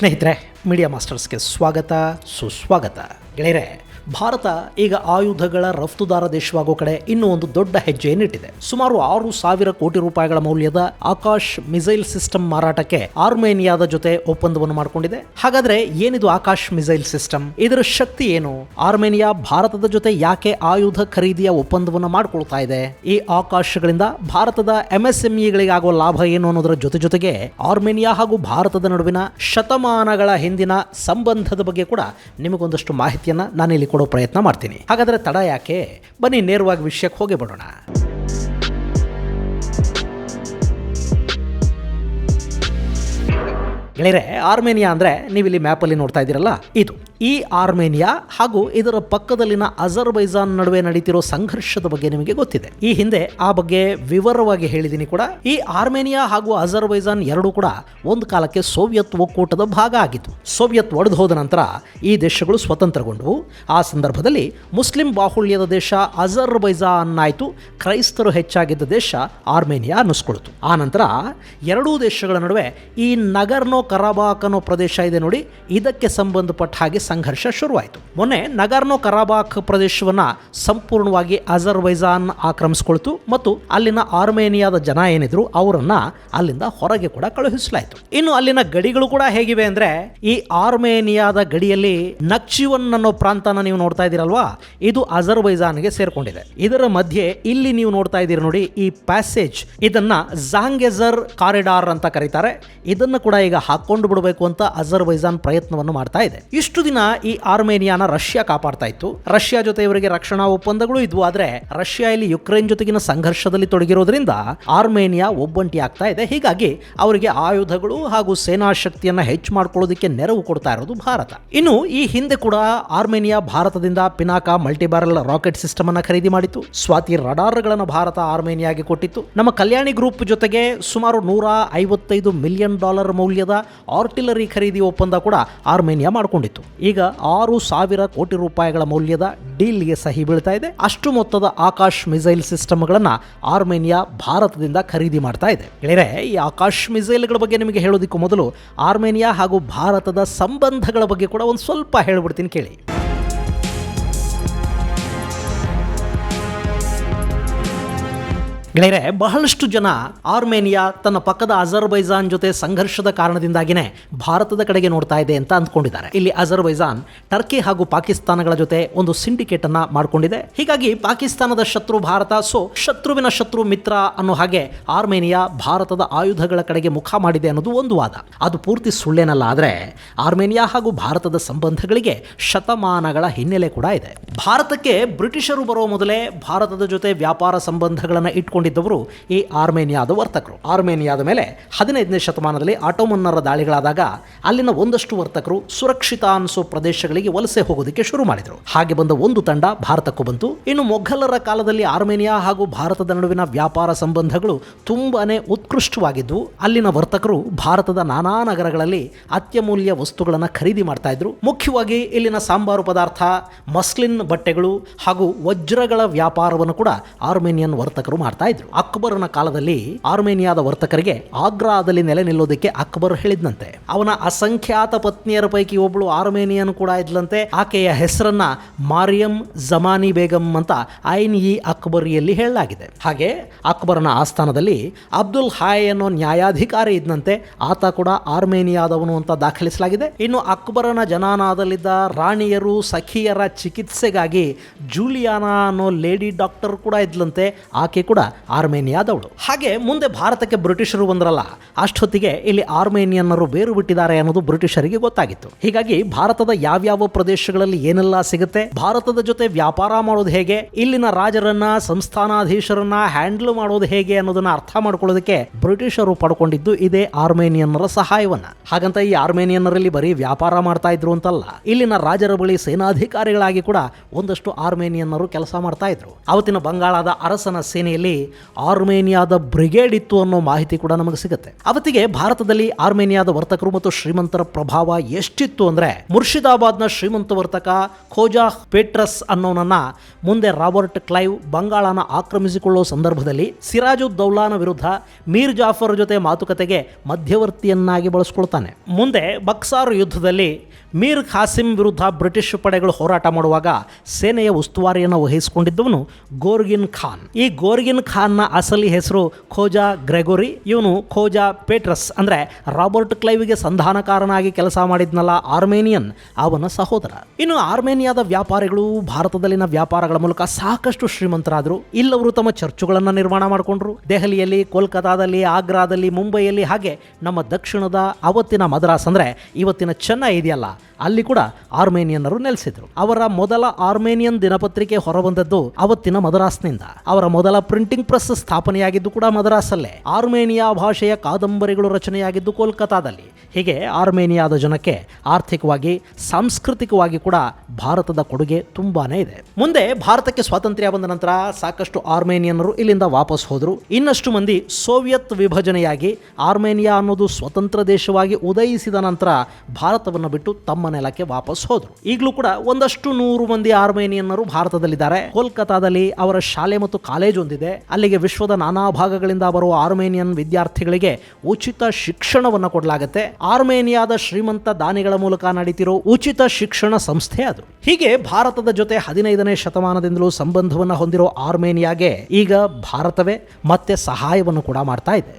ಸ್ನೇಹಿತರೆ, ಮೀಡಿಯಾ ಮಾಸ್ಟರ್ಸ್ಗೆ ಸ್ವಾಗತ ಸುಸ್ವಾಗತ. ಗೆಳೆಯರೆ, ಭಾರತ ಈಗ ಆಯುಧಗಳ ರಫ್ತುದಾರ ದೇಶವಾಗೋ ಕಡೆ ಇನ್ನೂ ಒಂದು ದೊಡ್ಡ ಹೆಜ್ಜೆಯನ್ನಿಟ್ಟಿದೆ. ಸುಮಾರು 6,000 ಕೋಟಿ ರೂಪಾಯಿಗಳ ಮೌಲ್ಯದ ಆಕಾಶ್ ಮಿಸೈಲ್ ಸಿಸ್ಟಮ್ ಮಾರಾಟಕ್ಕೆ ಆರ್ಮೇನಿಯಾದ ಜೊತೆ ಒಪ್ಪಂದವನ್ನು ಮಾಡಿಕೊಂಡಿದೆ. ಹಾಗಾದ್ರೆ ಏನಿದು ಆಕಾಶ್ ಮಿಸೈಲ್ ಸಿಸ್ಟಮ್? ಇದರ ಶಕ್ತಿ ಏನು? ಆರ್ಮೇನಿಯಾ ಭಾರತದ ಜೊತೆ ಯಾಕೆ ಆಯುಧ ಖರೀದಿಯ ಒಪ್ಪಂದವನ್ನು ಮಾಡಿಕೊಳ್ತಾ ಇದೆ? ಈ ಆಕಾಶಗಳಿಂದ ಭಾರತದ ಎಂಎಸ್ಎಂಇಗಳಿಗಾಗುವ ಲಾಭ ಏನು ಅನ್ನೋದರ ಜೊತೆಗೆ ಆರ್ಮೇನಿಯಾ ಹಾಗೂ ಭಾರತದ ನಡುವಿನ ಶತಮಾನಗಳ ಹಿಂದಿನ ಸಂಬಂಧದ ಬಗ್ಗೆ ಕೂಡ ನಿಮಗೊಂದಷ್ಟು ಮಾಹಿತಿಯನ್ನ ನಾನಿಲ್ಲಿ ಕೊಡೋ ಪ್ರಯತ್ನ ಮಾಡ್ತೀನಿ. ಹಾಗಾದ್ರೆ ತಡ ಯಾಕೆ? ಬನ್ನಿ ನೇರವಾಗಿ ವಿಷಯಕ್ಕೆ ಹೋಗಿ ಬಿಡೋಣ. ಗೆಳೆಯರೆ, ಆರ್ಮೇನಿಯಾ ಅಂದ್ರೆ ನೀವಿಲ್ಲಿ ಮ್ಯಾಪಲ್ಲಿ ನೋಡ್ತಾ ಇದ್ದೀರಲ್ಲ, ಇದು ಈ ಆರ್ಮೇನಿಯಾ ಹಾಗೂ ಇದರ ಪಕ್ಕದಲ್ಲಿನ ಅಜರ್ಬೈಜಾನ್ ನಡುವೆ ನಡೀತಿರೋ ಸಂಘರ್ಷದ ಬಗ್ಗೆ ನಿಮಗೆ ಗೊತ್ತಿದೆ. ಈ ಹಿಂದೆ ಆ ಬಗ್ಗೆ ವಿವರವಾಗಿ ಹೇಳಿದ್ದೀನಿ ಕೂಡ. ಈ ಆರ್ಮೇನಿಯಾ ಹಾಗೂ ಅಜರ್ಬೈಜಾನ್ ಎರಡೂ ಕೂಡ ಒಂದು ಕಾಲಕ್ಕೆ ಸೋವಿಯತ್ ಒಕ್ಕೂಟದ ಭಾಗ ಆಗಿತ್ತು. ಸೋವಿಯತ್ ಒಡೆದು ಹೋದ ನಂತರ ಈ ದೇಶಗಳು ಸ್ವತಂತ್ರಗೊಂಡವು. ಆ ಸಂದರ್ಭದಲ್ಲಿ ಮುಸ್ಲಿಂ ಬಾಹುಳ್ಯದ ದೇಶ ಅಜರ್ಬೈಜಾನ್ ಆಯಿತು, ಕ್ರೈಸ್ತರು ಹೆಚ್ಚಾಗಿದ್ದ ದೇಶ ಆರ್ಮೇನಿಯಾ ಅನ್ನಿಸ್ಕೊಳ್ತು. ಆ ನಂತರ ಎರಡೂ ದೇಶಗಳ ನಡುವೆ ಈ ನಗರ್ನೋ ಕರಾಬಾಕ್ ಅನ್ನೋ ಪ್ರದೇಶ ಇದೆ ನೋಡಿ, ಇದಕ್ಕೆ ಸಂಬಂಧಪಟ್ಟ ಹಾಗೆ ಸಂಘರ್ಷ ಶುರುವಾಯಿತು. ಮೊನ್ನೆ ನಗರ್ನೋ ಕರಾಬಾಕ್ ಪ್ರದೇಶವನ್ನ ಸಂಪೂರ್ಣವಾಗಿ ಅಜರ್ಬೈಜಾನ್ ಆಕ್ರಮಿಸಿಕೊಳ್ತು ಮತ್ತು ಅಲ್ಲಿನ ಆರ್ಮೇನಿಯಾದ ಜನ ಏನಿದ್ರು ಅವರನ್ನ ಅಲ್ಲಿಂದ ಹೊರಗೆ ಕೂಡ ಕಳುಹಿಸಲಾಯಿತು. ಇನ್ನು ಅಲ್ಲಿನ ಗಡಿಗಳು ಕೂಡ ಹೇಗಿವೆ ಅಂದ್ರೆ, ಈ ಆರ್ಮೇನಿಯಾದ ಗಡಿಯಲ್ಲಿ ನಕ್ಚಿವನ್ ಅನ್ನೋ ಪ್ರಾಂತನ ನೀವು ನೋಡ್ತಾ ಇದ್ದೀರಲ್ವಾ, ಇದು ಅಜರ್ಬೈಜಾನ್ಗೆ ಸೇರ್ಕೊಂಡಿದೆ. ಇದರ ಮಧ್ಯೆ ಇಲ್ಲಿ ನೀವು ನೋಡ್ತಾ ಇದ್ದೀರಿ ನೋಡಿ, ಈ ಪ್ಯಾಸೇಜ್, ಇದನ್ನ ಜಾಂಗೆಜರ್ ಕಾರಿಡಾರ್ ಅಂತ ಕರೀತಾರೆ. ಇದನ್ನು ಕೂಡ ಈಗ ಹಾಕೊಂಡು ಬಿಡಬೇಕು ಅಂತ ಅಜರ್ಬೈಜಾನ್ ಪ್ರಯತ್ನವನ್ನು ಮಾಡ್ತಾ ಇದೆ. ಇಷ್ಟು ದಿನ ಈ ಆರ್ಮೇನಿಯಾನ ರಷ್ಯಾ ಕಾಪಾಡ್ತಾ ಇತ್ತು. ರಷ್ಯಾ ಜೊತೆ ಇವರಿಗೆ ರಕ್ಷಣಾ ಒಪ್ಪಂದಗಳು ಇದ್ವು. ಆದ್ರೆ ರಷ್ಯಾ ಇಲ್ಲಿ ಯುಕ್ರೇನ್ ಜೊತೆಗಿನ ಸಂಘರ್ಷದಲ್ಲಿ ತೊಡಗಿರೋದ್ರಿಂದ ಆರ್ಮೇನಿಯಾ ಒಬ್ಬಂಟಿ ಆಗ್ತಾ ಇದೆ. ಹೀಗಾಗಿ ಅವರಿಗೆ ಆಯುಧಗಳು ಹಾಗೂ ಸೇನಾ ಶಕ್ತಿಯನ್ನ ಹೆಚ್ಚು ಮಾಡ್ಕೊಳ್ಳೋದಕ್ಕೆ ನೆರವು ಕೊಡ್ತಾ ಇರೋದು ಭಾರತ. ಇನ್ನು ಈ ಹಿಂದೆ ಕೂಡ ಆರ್ಮೇನಿಯಾ ಭಾರತದಿಂದ ಪಿನಾಕ ಮಲ್ಟಿಬ್ಯಾರಲ್ ರಾಕೆಟ್ ಸಿಸ್ಟಮ್ ಅನ್ನ ಖರೀದಿ ಮಾಡಿತ್ತು. ಸ್ವಾತಿ ರಡಾರ್ಗಳನ್ನು ಭಾರತ ಆರ್ಮೇನಿಯಾಗೆ ಕೊಟ್ಟಿತ್ತು. ನಮ್ಮ ಕಲ್ಯಾಣಿ ಗ್ರೂಪ್ ಜೊತೆಗೆ ಸುಮಾರು $155 ಮಿಲಿಯನ್ ಮೌಲ್ಯದ ಆರ್ಟಿಲರಿ ಖರೀದಿ ಒಪ್ಪಂದ ಕೂಡ ಆರ್ಮೇನಿಯಾ ಮಾಡಿಕೊಂಡಿತ್ತು. ಈಗ 6,000 ಕೋಟಿ ರೂಪಾಯಿಗಳ ಮೌಲ್ಯದ ಡೀಲ್ಗೆ ಸಹಿ ಬೀಳ್ತಾ ಇದೆ. ಅಷ್ಟು ಮೊತ್ತದ ಆಕಾಶ್ ಮಿಸೈಲ್ ಸಿಸ್ಟಮ್ಗಳನ್ನ ಆರ್ಮೇನಿಯಾ ಭಾರತದಿಂದ ಖರೀದಿ ಮಾಡ್ತಾ ಇದೆ. ಗೆಳೆಯರೆ, ಈ ಆಕಾಶ್ ಮಿಸೈಲ್ಗಳ ಬಗ್ಗೆ ನಿಮಗೆ ಹೇಳೋದಕ್ಕೂ ಮೊದಲು ಆರ್ಮೇನಿಯಾ ಹಾಗೂ ಭಾರತದ ಸಂಬಂಧಗಳ ಬಗ್ಗೆ ಕೂಡ ಒಂದು ಸ್ವಲ್ಪ ಹೇಳ್ಬಿಡ್ತೀನಿ, ಕೇಳಿ. ಗೆಳೆಯರೆ, ಬಹಳಷ್ಟು ಜನ ಆರ್ಮೇನಿಯಾ ತನ್ನ ಪಕ್ಕದ ಅಜರ್ಬೈಜಾನ್ ಜೊತೆ ಸಂಘರ್ಷದ ಕಾರಣದಿಂದಾಗಿನೇ ಭಾರತದ ಕಡೆಗೆ ನೋಡ್ತಾ ಇದೆ ಅಂತ ಅಂದ್ಕೊಂಡಿದ್ದಾರೆ. ಇಲ್ಲಿ ಅಜರ್ಬೈಜಾನ್ ಟರ್ಕಿ ಹಾಗೂ ಪಾಕಿಸ್ತಾನಗಳ ಜೊತೆ ಒಂದು ಸಿಂಡಿಕೇಟ್ ಅನ್ನ ಮಾಡಿಕೊಂಡಿದೆ. ಹೀಗಾಗಿ ಪಾಕಿಸ್ತಾನದ ಶತ್ರು ಭಾರತ, ಸೊ ಶತ್ರುವಿನ ಶತ್ರು ಮಿತ್ರ ಅನ್ನೋ ಹಾಗೆ ಆರ್ಮೇನಿಯಾ ಭಾರತದ ಆಯುಧಗಳ ಕಡೆಗೆ ಮುಖ ಮಾಡಿದೆ ಅನ್ನೋದು ಒಂದು ವಾದ. ಅದು ಪೂರ್ತಿ ಸುಳ್ಳೇನಲ್ಲ. ಆದರೆ ಆರ್ಮೇನಿಯಾ ಹಾಗೂ ಭಾರತದ ಸಂಬಂಧಗಳಿಗೆ ಶತಮಾನಗಳ ಹಿನ್ನೆಲೆ ಕೂಡ ಇದೆ. ಭಾರತಕ್ಕೆ ಬ್ರಿಟಿಷರು ಬರುವ ಮೊದಲೇ ಭಾರತದ ಜೊತೆ ವ್ಯಾಪಾರ ಸಂಬಂಧಗಳನ್ನು ಇಟ್ಕೊಂಡಿದ್ದವರು ಈ ಆರ್ಮೇನಿಯಾದ ವರ್ತಕರು. ಆರ್ಮೇನಿಯಾದ ಮೇಲೆ 15ನೇ ಶತಮಾನದಲ್ಲಿ ಆಟೋಮನ್ನರ ದಾಳಿಗಳಾದಾಗ ಅಲ್ಲಿನ ಒಂದಷ್ಟು ವರ್ತಕರು ಸುರಕ್ಷಿತ ಅನಿಸೋ ಪ್ರದೇಶಗಳಿಗೆ ವಲಸೆ ಹೋಗೋದಕ್ಕೆ ಶುರು ಮಾಡಿದರು. ಹಾಗೆ ಬಂದ ಒಂದು ತಂಡ ಭಾರತಕ್ಕೂ ಬಂತು. ಇನ್ನು ಮೊಘಲರ ಕಾಲದಲ್ಲಿ ಆರ್ಮೇನಿಯಾ ಹಾಗೂ ಭಾರತದ ನಡುವಿನ ವ್ಯಾಪಾರ ಸಂಬಂಧಗಳು ತುಂಬಾನೇ ಉತ್ಕೃಷ್ಟವಾಗಿದ್ವು. ಅಲ್ಲಿನ ವರ್ತಕರು ಭಾರತದ ನಾನಾ ನಗರಗಳಲ್ಲಿ ಅತ್ಯಮೂಲ್ಯ ವಸ್ತುಗಳನ್ನು ಖರೀದಿ ಮಾಡ್ತಾ ಇದ್ರು. ಮುಖ್ಯವಾಗಿ ಇಲ್ಲಿನ ಸಾಂಬಾರು ಪದಾರ್ಥ, ಮಸ್ಲಿನ್ ಬಟ್ಟೆಗಳು ಹಾಗೂ ವಜ್ರಗಳ ವ್ಯಾಪಾರವನ್ನು ಕೂಡ ಆರ್ಮೇನಿಯನ್ ವರ್ತಕರು ಮಾಡ್ತಾ ಇದ್ರು. ಅಕ್ಬರನ ಕಾಲದಲ್ಲಿ ಆರ್ಮೇನಿಯಾದ ವರ್ತಕರಿಗೆ ಆಗ್ರಾದಲ್ಲಿ ನೆಲೆ ನಿಲ್ಲೋದಕ್ಕೆ ಅಕ್ಬರ್ ಹೇಳಿದ್ನಂತೆ. ಅವನ ಅಸಂಖ್ಯಾತ ಪತ್ನಿಯರ ಪೈಕಿ ಒಬ್ಬಳು ಆರ್ಮೇನಿಯನ್ ಕೂಡ ಇದ್ಲಂತೆ. ಆಕೆಯ ಹೆಸರನ್ನ ಮಾರಿಯಂ ಜಮಾನಿ ಬೇಗಂ ಅಂತ ಐನ್-ಇ ಅಕ್ಬರಿಯಲ್ಲಿ ಹೇಳಲಾಗಿದೆ. ಹಾಗೆ ಅಕ್ಬರನ ಆಸ್ಥಾನದಲ್ಲಿ ಅಬ್ದುಲ್ ಹಾಯ್ ಅನ್ನೋ ನ್ಯಾಯಾಧಿಕಾರಿ ಇದ್ನಂತೆ. ಆತ ಕೂಡ ಆರ್ಮೇನಿಯಾದವನು ಅಂತ ದಾಖಲಿಸಲಾಗಿದೆ. ಇನ್ನು ಅಕ್ಬರನ ಜನಾನಾದಲ್ಲಿದ್ದ ರಾಣಿಯರು, ಸಖಿಯರ ಚಿಕಿತ್ಸೆಗಾಗಿ ಜೂಲಿಯಾನಾ ಅನ್ನೋ ಲೇಡಿ ಡಾಕ್ಟರ್ ಕೂಡ ಇದ್ಲಂತೆ. ಆಕೆ ಕೂಡ ಆರ್ಮೇನಿಯಾದವಳು. ಹಾಗೆ ಮುಂದೆ ಭಾರತಕ್ಕೆ ಬ್ರಿಟಿಷರು ಬಂದ್ರಲ್ಲ, ಅಷ್ಟೊತ್ತಿಗೆ ಇಲ್ಲಿ ಆರ್ಮೇನಿಯನ್ನರು ಬೇರು ಬಿಟ್ಟಿದ್ದಾರೆ ಅನ್ನೋದು ಬ್ರಿಟಿಷರಿಗೆ ಗೊತ್ತಾಗಿತ್ತು. ಹೀಗಾಗಿ ಭಾರತದ ಯಾವ್ಯಾವ ಪ್ರದೇಶಗಳಲ್ಲಿ ಏನೆಲ್ಲ ಸಿಗುತ್ತೆ, ಭಾರತದ ಜೊತೆ ವ್ಯಾಪಾರ ಮಾಡೋದು ಹೇಗೆ, ಇಲ್ಲಿನ ರಾಜರನ್ನ, ಸಂಸ್ಥಾನಾಧೀಶರನ್ನ ಹ್ಯಾಂಡಲ್ ಮಾಡೋದು ಹೇಗೆ ಅನ್ನೋದನ್ನ ಅರ್ಥ ಮಾಡ್ಕೊಳ್ಳೋದಕ್ಕೆ ಬ್ರಿಟಿಷರು ಪಡ್ಕೊಂಡಿದ್ದು ಇದೇ ಆರ್ಮೇನಿಯನ್ನರ ಸಹಾಯವನ್ನ. ಹಾಗಂತ ಈ ಆರ್ಮೇನಿಯನ್ನರಲ್ಲಿ ಬರೀ ವ್ಯಾಪಾರ ಮಾಡ್ತಾ ಇದ್ರು ಅಂತಲ್ಲ, ಇಲ್ಲಿನ ರಾಜರ ಬಳಿ ಸೇನಾಧಿಕಾರಿಗಳಾಗಿ ಕೂಡ ಒಂದಷ್ಟು ಆರ್ಮೇನಿಯನ್ನರು ಕೆಲಸ ಮಾಡ್ತಾ ಇದ್ರು. ಅವತ್ತಿನ ಬಂಗಾಳದ ಅರಸನ ಸೇನೆಯಲ್ಲಿ ಆರ್ಮೇನಿಯಾದ ಬ್ರಿಗೇಡ್ ಇತ್ತು ಅನ್ನೋ ಮಾಹಿತಿ ಕೂಡ ನಮಗೆ ಸಿಗುತ್ತೆ. ಅವತ್ತಿಗೆ ಭಾರತದಲ್ಲಿ ಆರ್ಮೇನಿಯಾದ ವರ್ತಕರು ಮತ್ತು ಶ್ರೀಮಂತರ ಪ್ರಭಾವ ಎಷ್ಟಿತ್ತು ಅಂದ್ರೆ ಮುರ್ಷಿದಾಬಾದ್ನ ಶ್ರೀಮಂತ ವರ್ತಕ ಖೋಜಾ ಪೇಟ್ರಸ್ ಅನ್ನೋನನ್ನ ಮುಂದೆ ರಾಬರ್ಟ್ ಕ್ಲೈವ್ ಬಂಗಾಳನ ಆಕ್ರಮಿಸಿಕೊಳ್ಳುವ ಸಂದರ್ಭದಲ್ಲಿ ಸಿರಾಜುದ್ದೌಲಾನ ವಿರುದ್ಧ ಮೀರ್ ಜಾಫರ್ ಜೊತೆ ಮಾತುಕತೆಗೆ ಮಧ್ಯವರ್ತಿಯನ್ನಾಗಿ ಬಳಸಿಕೊಳ್ತಾನೆ. ಮುಂದೆ ಬಕ್ಸಾರ್ ಯುದ್ಧದಲ್ಲಿ ಮೀರ್ ಖಾಸಿಂ ವಿರುದ್ಧ ಬ್ರಿಟಿಷ್ ಪಡೆಗಳು ಹೋರಾಟ ಮಾಡುವಾಗ ಸೇನೆಯ ಉಸ್ತುವಾರಿಯನ್ನು ವಹಿಸಿಕೊಂಡಿದ್ದವನು ಗೋರ್ಗಿನ್ ಖಾನ್. ಈ ಗೋರ್ಗಿನ್ ಖಾನ್ನ ಅಸಲಿ ಹೆಸರು ಖೋಜಾ ಗ್ರೆಗೋರಿ. ಇವನು ಖೋಜಾ ಪೇಟ್ರಸ್ ಅಂದ್ರೆ ರಾಬರ್ಟ್ ಕ್ಲೈವ್ಗೆ ಸಂಧಾನಕಾರನಾಗಿ ಕೆಲಸ ಮಾಡಿದ್ನಲ್ಲ ಆರ್ಮೇನಿಯನ್, ಅವನ ಸಹೋದರ. ಇನ್ನು ಆರ್ಮೇನಿಯಾದ ವ್ಯಾಪಾರಿಗಳು ಭಾರತದಲ್ಲಿನ ವ್ಯಾಪಾರಗಳ ಮೂಲಕ ಸಾಕಷ್ಟು ಶ್ರೀಮಂತರಾದರು. ಇಲ್ಲವರು ತಮ್ಮ ಚರ್ಚುಗಳನ್ನು ನಿರ್ಮಾಣ ಮಾಡಿಕೊಂಡ್ರು. ದೆಹಲಿಯಲ್ಲಿ, ಕೋಲ್ಕತಾದಲ್ಲಿ, ಆಗ್ರಾದಲ್ಲಿ, ಮುಂಬೈಯಲ್ಲಿ, ಹಾಗೆ ನಮ್ಮ ದಕ್ಷಿಣದ ಅವತ್ತಿನ ಮದ್ರಾಸ್ ಅಂದ್ರೆ ಇವತ್ತಿನ ಚೆನ್ನೈ ಇದೆಯಲ್ಲ, ಅಲ್ಲಿ ಕೂಡ ಆರ್ಮೇನಿಯನ್ನರು ನೆಲೆಸಿದ್ರು. ಅವರ ಮೊದಲ ಆರ್ಮೇನಿಯನ್ ದಿನಪತ್ರಿಕೆ ಹೊರಬಂದದ್ದು ಅವತ್ತಿನ ಮದ್ರಾಸ್ನಿಂದ. ಅವರ ಮೊದಲ ಪ್ರಿಂಟಿಂಗ್ ಪ್ರೆಸ್ ಸ್ಥಾಪನೆಯಾಗಿದ್ದು ಕೂಡ ಮದ್ರಾಸಲ್ಲೇ. ಆರ್ಮೇನಿಯಾ ಭಾಷೆಯ ಕಾದಂಬರಿಗಳು ರಚನೆಯಾಗಿದ್ದು ಕೋಲ್ಕತಾದಲ್ಲಿ. ಹೀಗೆ ಆರ್ಮೇನಿಯಾದ ಜನಕ್ಕೆ ಆರ್ಥಿಕವಾಗಿ, ಸಾಂಸ್ಕೃತಿಕವಾಗಿ ಕೂಡ ಭಾರತದ ಕೊಡುಗೆ ತುಂಬಾನೇ ಇದೆ. ಮುಂದೆ ಭಾರತಕ್ಕೆ ಸ್ವಾತಂತ್ರ್ಯ ಬಂದ ನಂತರ ಸಾಕಷ್ಟು ಆರ್ಮೇನಿಯನ್ನರು ಇಲ್ಲಿಂದ ವಾಪಸ್ ಹೋದರು. ಇನ್ನಷ್ಟು ಮಂದಿ ಸೋವಿಯತ್ ವಿಭಜನೆಯಾಗಿ ಆರ್ಮೇನಿಯಾ ಅನ್ನೋದು ಸ್ವತಂತ್ರ ದೇಶವಾಗಿ ಉದಯಿಸಿದ ನಂತರ ಭಾರತವನ್ನು ಬಿಟ್ಟು ತಮ್ಮ ನೆಲಕ್ಕೆ ವಾಪಸ್ ಹೋದರು. ಈಗಲೂ ಕೂಡ ಒಂದಷ್ಟು 100 ಮಂದಿ ಆರ್ಮೇನಿಯನ್ನರು ಭಾರತದಲ್ಲಿದ್ದಾರೆ. ಕೋಲ್ಕತಾದಲ್ಲಿ ಅವರ ಶಾಲೆ ಮತ್ತು ಕಾಲೇಜ್ ಹೊಂದಿದೆ. ಅಲ್ಲಿಗೆ ವಿಶ್ವದ ನಾನಾ ಭಾಗಗಳಿಂದ ಬರುವ ಆರ್ಮೇನಿಯನ್ ವಿದ್ಯಾರ್ಥಿಗಳಿಗೆ ಉಚಿತ ಶಿಕ್ಷಣವನ್ನು ಕೊಡಲಾಗುತ್ತೆ. ಆರ್ಮೇನಿಯಾದ ಶ್ರೀಮಂತ ದಾನಿಗಳ ಮೂಲಕ ನಡೀತಿರೋ ಉಚಿತ ಶಿಕ್ಷಣ ಸಂಸ್ಥೆ ಅದು. ಹೀಗೆ ಭಾರತದ ಜೊತೆ 15ನೇ ಶತಮಾನದಿಂದಲೂ ಸಂಬಂಧವನ್ನು ಹೊಂದಿರೋ ಆರ್ಮೇನಿಯಾಗೆ ಈಗ ಭಾರತವೇ ಮತ್ತೆ ಸಹಾಯವನ್ನು ಕೂಡ ಮಾಡ್ತಾ ಇದೆ.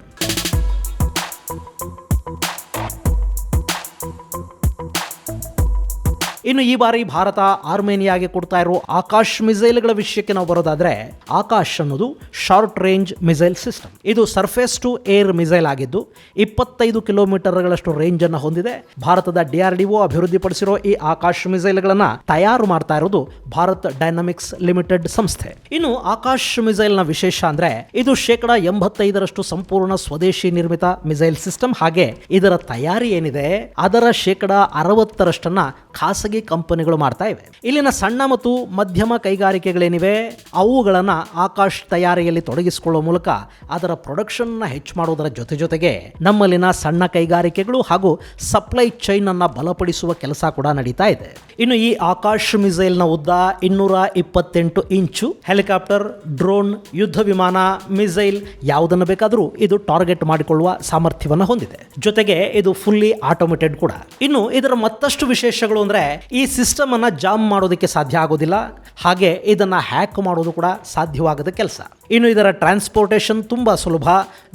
ಇನ್ನು ಈ ಬಾರಿ ಭಾರತ ಆರ್ಮೇನಿಯಾಗೆ ಕೊಡ್ತಾ ಇರೋ ಆಕಾಶ್ ಮಿಸೈಲ್ಗಳ ವಿಷಯಕ್ಕೆ ನಾವು ಬರೋದಾದ್ರೆ, ಆಕಾಶ್ ಅನ್ನೋದು ಶಾರ್ಟ್ ರೇಂಜ್ ಮಿಸೈಲ್ ಸಿಸ್ಟಮ್. ಇದು ಸರ್ಫೇಸ್ ಟು ಏರ್ ಮಿಸೈಲ್ ಆಗಿದ್ದು 25 ಕಿಲೋಮೀಟರ್ಗಳಷ್ಟು ರೇಂಜ್ ಅನ್ನು ಹೊಂದಿದೆ. ಭಾರತದ DRDO ಅಭಿವೃದ್ಧಿಪಡಿಸಿರೋ ಈ ಆಕಾಶ್ ಮಿಸೈಲ್ಗಳನ್ನ ತಯಾರು ಮಾಡ್ತಾ ಇರೋದು ಭಾರತ್ ಡೈನಾಮಿಕ್ಸ್ ಲಿಮಿಟೆಡ್ ಸಂಸ್ಥೆ. ಇನ್ನು ಆಕಾಶ್ ಮಿಸೈಲ್ ನ ವಿಶೇಷ ಅಂದ್ರೆ ಇದು 85% ಸಂಪೂರ್ಣ ಸ್ವದೇಶಿ ನಿರ್ಮಿತ ಮಿಸೈಲ್ ಸಿಸ್ಟಮ್. ಹಾಗೆ ಇದರ ತಯಾರಿ ಏನಿದೆ ಅದರ 60% ಖಾಸಗಿ ಕಂಪನಿಗಳು ಮಾಡ್ತಾ ಇವೆ. ಇಲ್ಲಿನ ಸಣ್ಣ ಮತ್ತು ಮಧ್ಯಮ ಕೈಗಾರಿಕೆಗಳೇನಿವೆ ಅವುಗಳನ್ನ ಆಕಾಶ್ ತಯಾರಿಯಲ್ಲಿ ತೊಡಗಿಸಿಕೊಳ್ಳುವ ಮೂಲಕ ಅದರ ಪ್ರೊಡಕ್ಷನ್ ಹೆಚ್ಚು ಮಾಡುವುದರ ಜೊತೆಗೆ ನಮ್ಮಲ್ಲಿನ ಸಣ್ಣ ಕೈಗಾರಿಕೆಗಳು ಹಾಗೂ ಸಪ್ಲೈ ಚೈನ್ ಅನ್ನ ಬಲಪಡಿಸುವ ಕೆಲಸ ಕೂಡ ನಡೀತಾ ಇದೆ. ಇನ್ನು ಈ ಆಕಾಶ್ ಮಿಸೈಲ್ ನ ಉದ್ದ 228 ಇಂಚು. ಹೆಲಿಕಾಪ್ಟರ್, ಡ್ರೋನ್, ಯುದ್ಧ ವಿಮಾನ, ಮಿಸೈಲ್ ಯಾವುದನ್ನು ಬೇಕಾದರೂ ಇದು ಟಾರ್ಗೆಟ್ ಮಾಡಿಕೊಳ್ಳುವ ಸಾಮರ್ಥ್ಯವನ್ನು ಹೊಂದಿದೆ. ಜೊತೆಗೆ ಇದು ಫುಲ್ಲಿ ಆಟೋಮೇಟೆಡ್ ಕೂಡ. ಇನ್ನು ಇದರ ಮತ್ತಷ್ಟು ವಿಶೇಷಗಳು ಅಂದ್ರೆ ಈ ಸಿಸ್ಟಮ್ ಅನ್ನ ಜಾಮ್ ಮಾಡೋದಕ್ಕೆ ಸಾಧ್ಯ ಆಗೋದಿಲ್ಲ. ಹಾಗೆ ಇದನ್ನ ಹ್ಯಾಕ್ ಮಾಡೋದು ಕೂಡ ಸಾಧ್ಯವಾಗದ ಕೆಲಸ. ಇನ್ನು ಇದರ ಟ್ರಾನ್ಸ್ಪೋರ್ಟೇಷನ್ ತುಂಬಾ ಸುಲಭ.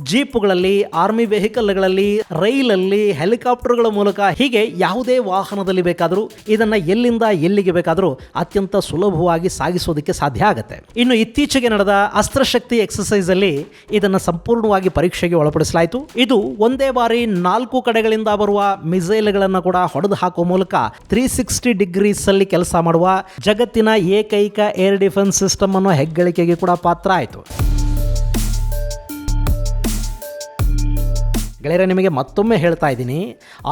ಜೀಪ್ಗಳಲ್ಲಿ, ಆರ್ಮಿ ವೆಹಿಕಲ್ಗಳಲ್ಲಿ, ರೈಲಲ್ಲಿ, ಹೆಲಿಕಾಪ್ಟರ್ಗಳ ಮೂಲಕ ಹೀಗೆ ಯಾವುದೇ ವಾಹನದಲ್ಲಿ ಬೇಕಾದರೂ ಇದನ್ನ ಎಲ್ಲಿಂದ ಎಲ್ಲಿಗೆ ಬೇಕಾದರೂ ಅತ್ಯಂತ ಸುಲಭವಾಗಿ ಸಾಗಿಸೋದಕ್ಕೆ ಸಾಧ್ಯ ಆಗುತ್ತೆ. ಇನ್ನು ಇತ್ತೀಚೆಗೆ ನಡೆದ ಅಸ್ತ್ರಶಕ್ತಿ ಎಕ್ಸರ್ಸೈಸ್ ಅಲ್ಲಿ ಇದನ್ನ ಸಂಪೂರ್ಣವಾಗಿ ಪರೀಕ್ಷೆಗೆ ಒಳಪಡಿಸಲಾಯಿತು. ಇದು ಒಂದೇ ಬಾರಿ 4 ಕಡೆಗಳಿಂದ ಬರುವ ಮಿಸೈಲ್ಗಳನ್ನು ಕೂಡ ಹೊಡೆದು ಹಾಕುವ ಮೂಲಕ 360 ಡಿಗ್ರೀಸ್ ಅಲ್ಲಿ ಕೆಲಸ ಮಾಡುವ ಜಗತ್ತಿನ ಏಕೈಕ ಏರ್ ಡಿಫೆನ್ಸ್ ಸಿಸ್ಟಮ್ ಅನ್ನೋ ಹೆಗ್ಗಳಿಕೆಗೆ ಕೂಡ ಪಾತ್ರ ಆಯಿತು. ಗೆಳೆಯರೆ, ನಿಮಗೆ ಮತ್ತೊಮ್ಮೆ ಹೇಳ್ತಾ ಇದ್ದೀನಿ,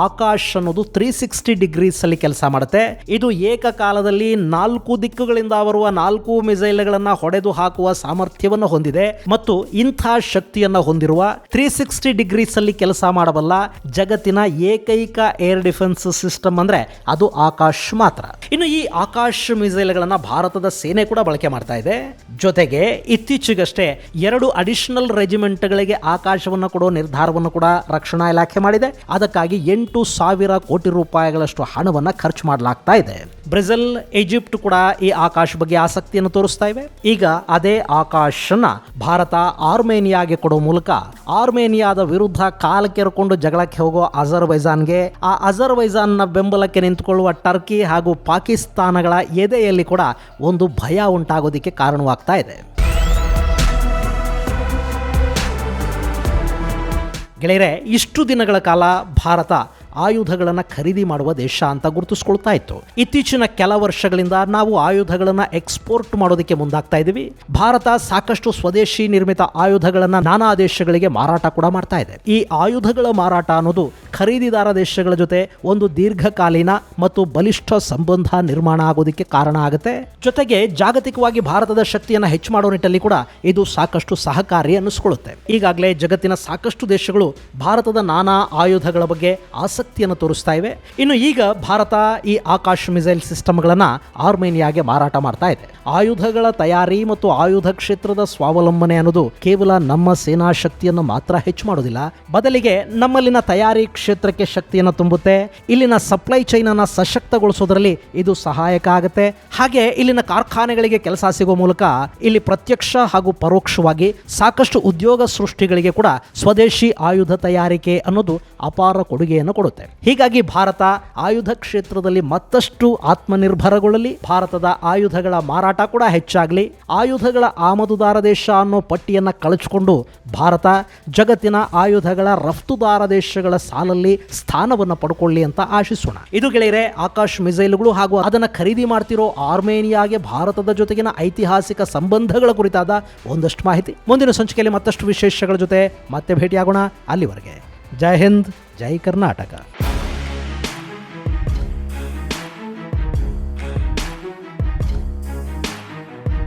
ಆಕಾಶ್ ಅನ್ನೋದು 360 ಡಿಗ್ರೀಸ್ ಅಲ್ಲಿ ಕೆಲಸ ಮಾಡುತ್ತೆ. ಇದು ಏಕಕಾಲದಲ್ಲಿ 4 ದಿಕ್ಕುಗಳಿಂದ ಬರುವ 4 ಮಿಸೈಲ್ಗಳನ್ನು ಹೊಡೆದು ಹಾಕುವ ಸಾಮರ್ಥ್ಯವನ್ನು ಹೊಂದಿದೆ ಮತ್ತು ಇಂಥ ಶಕ್ತಿಯನ್ನು ಹೊಂದಿರುವ 360 ಡಿಗ್ರೀಸ್ ಅಲ್ಲಿ ಕೆಲಸ ಮಾಡಬಲ್ಲ ಜಗತ್ತಿನ ಏಕೈಕ ಏರ್ ಡಿಫೆನ್ಸ್ ಸಿಸ್ಟಮ್ ಅಂದ್ರೆ ಅದು ಆಕಾಶ್ ಮಾತ್ರ. ಇನ್ನು ಈ ಆಕಾಶ್ ಮಿಸೈಲ್ಗಳನ್ನು ಭಾರತದ ಸೇನೆ ಕೂಡ ಬಳಕೆ ಮಾಡ್ತಾ ಇದೆ. ಜೊತೆಗೆ ಇತ್ತೀಚೆಗಷ್ಟೇ 2 ಅಡಿಷನಲ್ ರೆಜಿಮೆಂಟ್ಗಳಿಗೆ ಆಕಾಶವನ್ನು ಕೊಡೋ ನಿರ್ಧಾರವನ್ನು ಕೂಡ ರಕ್ಷಣಾ ಇಲಾಖೆ ಮಾಡಿದೆ. ಅದಕ್ಕಾಗಿ 8,000 ಕೋಟಿ ರೂಪಾಯಿಗಳಷ್ಟು ಹಣವನ್ನು ಖರ್ಚು ಮಾಡಲಾಗ್ತಾ ಇದೆ. ಬ್ರೆಜಿಲ್, ಈಜಿಪ್ಟ್ ಕೂಡ ಈ ಆಕಾಶ್ ಬಗ್ಗೆ ಆಸಕ್ತಿಯನ್ನು ತೋರಿಸ್ತಾ ಇವೆ. ಈಗ ಅದೇ ಆಕಾಶನ್ನ ಭಾರತ ಆರ್ಮೇನಿಯಾಗೆ ಕೊಡೋ ಮೂಲಕ ಆರ್ಮೇನಿಯಾದ ವಿರುದ್ಧ ಕಾಲು ಕೆರೆಕೊಂಡು ಜಗಳಕ್ಕೆ ಹೋಗೋ ಅಜರ್ಬೈಜಾನ್ಗೆ, ಆ ಅಜರ್ಬೈಜಾನ್ನ ಬೆಂಬಲಕ್ಕೆ ನಿಂತುಕೊಳ್ಳುವ ಟರ್ಕಿ ಹಾಗೂ ಪಾಕಿಸ್ತಾನಗಳ ಎದೆಯಲ್ಲಿ ಕೂಡ ಒಂದು ಭಯ ಉಂಟಾಗೋದಕ್ಕೆ ಕಾರಣವಾಗ್ತಾ ಇದೆ. ಗೆಳೆಯರೆ, ಇಷ್ಟು ದಿನಗಳ ಕಾಲ ಭಾರತ ಆಯುಧಗಳನ್ನು ಖರೀದಿ ಮಾಡುವ ದೇಶ ಅಂತ ಗುರುತಿಸ್ಕೊಳ್ತಾ ಇತ್ತು. ಇತ್ತೀಚಿನ ಕೆಲ ವರ್ಷಗಳಿಂದ ನಾವು ಆಯುಧಗಳನ್ನು ಎಕ್ಸ್ಪೋರ್ಟ್ ಮಾಡೋದಕ್ಕೆ ಮುಂದಾಗ್ತಾ ಇದ್ದೀವಿ. ಭಾರತ ಸಾಕಷ್ಟು ಸ್ವದೇಶಿ ನಿರ್ಮಿತ ಆಯುಧಗಳನ್ನು ನಾನಾ ದೇಶಗಳಿಗೆ ಮಾರಾಟ ಕೂಡ ಮಾಡ್ತಾ ಇದೆ. ಈ ಆಯುಧಗಳ ಮಾರಾಟ ಅನ್ನೋದು ಖರೀದಿದಾರ ದೇಶಗಳ ಜೊತೆ ಒಂದು ದೀರ್ಘಕಾಲೀನ ಮತ್ತು ಬಲಿಷ್ಠ ಸಂಬಂಧ ನಿರ್ಮಾಣ ಆಗೋದಕ್ಕೆ ಕಾರಣ ಆಗುತ್ತೆ. ಜೊತೆಗೆ ಜಾಗತಿಕವಾಗಿ ಭಾರತದ ಶಕ್ತಿಯನ್ನು ಹೆಚ್ಚು ಮಾಡೋ ನಿಟ್ಟಲ್ಲಿ ಕೂಡ ಇದು ಸಾಕಷ್ಟು ಸಹಕಾರಿ ಅನ್ನಿಸ್ಕೊಳ್ಳುತ್ತೆ. ಈಗಾಗಲೇ ಜಗತ್ತಿನ ಸಾಕಷ್ಟು ದೇಶಗಳು ಭಾರತದ ನಾನಾ ಆಯುಧಗಳ ಬಗ್ಗೆ ಆಸಕ್ತಿಯನ್ನು ತೋರಿಸ್ತಾ ಇವೆ. ಇನ್ನು ಈಗ ಭಾರತ ಈ ಆಕಾಶ್ ಮಿಸೈಲ್ ಸಿಸ್ಟಮ್ಗಳನ್ನು ಆರ್ಮೇನಿಯಾಗೆ ಮಾರಾಟ ಮಾಡ್ತಾ ಇದೆ. ಆಯುಧಗಳ ತಯಾರಿ ಮತ್ತು ಆಯುಧ ಕ್ಷೇತ್ರದ ಸ್ವಾವಲಂಬನೆ ಅನ್ನೋದು ಕೇವಲ ನಮ್ಮ ಸೇನಾ ಶಕ್ತಿಯನ್ನು ಮಾತ್ರ ಹೆಚ್ಚು ಮಾಡೋದಿಲ್ಲ, ಬದಲಿಗೆ ನಮ್ಮಲ್ಲಿನ ತಯಾರಿ ಕ್ಷೇತ್ರಕ್ಕೆ ಶಕ್ತಿಯನ್ನು ತುಂಬುತ್ತೆ. ಇಲ್ಲಿನ ಸಪ್ಲೈ ಚೈನ್ ಅನ್ನು ಸಶಕ್ತಗೊಳಿಸೋದ್ರಲ್ಲಿ ಇದು ಸಹಾಯಕ ಆಗುತ್ತೆ. ಹಾಗೆ ಇಲ್ಲಿನ ಕಾರ್ಖಾನೆಗಳಿಗೆ ಕೆಲಸ ಸಿಗುವ ಮೂಲಕ ಇಲ್ಲಿ ಪ್ರತ್ಯಕ್ಷ ಹಾಗೂ ಪರೋಕ್ಷವಾಗಿ ಸಾಕಷ್ಟು ಉದ್ಯೋಗ ಸೃಷ್ಟಿಗಳಿಗೆ ಕೂಡ ಸ್ವದೇಶಿ ಆಯುಧ ತಯಾರಿಕೆ ಅನ್ನೋದು ಅಪಾರ ಕೊಡುಗೆಯನ್ನು ಕೊಡುತ್ತೆ. ಹೀಗಾಗಿ ಭಾರತ ಆಯುಧ ಕ್ಷೇತ್ರದಲ್ಲಿ ಮತ್ತಷ್ಟು ಆತ್ಮನಿರ್ಭರಗೊಳ್ಳಲಿ, ಭಾರತದ ಆಯುಧಗಳ ಮಾರಾಟ ಕೂಡ ಹೆಚ್ಚಾಗಲಿ, ಆಯುಧಗಳ ಆಮದುದಾರ ದೇಶ ಅನ್ನೋ ಪಟ್ಟಿಯನ್ನು ಕಳಚಿಕೊಂಡು ಭಾರತ ಜಗತ್ತಿನ ಆಯುಧಗಳ ರಫ್ತುದಾರ ದೇಶಗಳ ಸಾಲಲ್ಲಿ ಸ್ಥಾನವನ್ನು ಪಡ್ಕೊಳ್ಳಿ ಅಂತ ಆಶಿಸೋಣ. ಇದು ಗೆಳೆಯರೆ ಆಕಾಶ್ ಮಿಸೈಲ್ಗಳು ಹಾಗೂ ಅದನ್ನು ಖರೀದಿ ಮಾಡ್ತಿರೋ ಆರ್ಮೇನಿಯಾಗೆ ಭಾರತದ ಜೊತೆಗಿನ ಐತಿಹಾಸಿಕ ಸಂಬಂಧಗಳ ಕುರಿತಾದ ಒಂದಷ್ಟು ಮಾಹಿತಿ. ಮುಂದಿನ ಸಂಚಿಕೆಯಲ್ಲಿ ಮತ್ತಷ್ಟು ವಿಶೇಷಗಳ ಜೊತೆ ಮತ್ತೆ ಭೇಟಿಯಾಗೋಣ. ಅಲ್ಲಿವರೆಗೆ ಜೈ ಹಿಂದ್, ಜೈ ಕರ್ನಾಟಕ.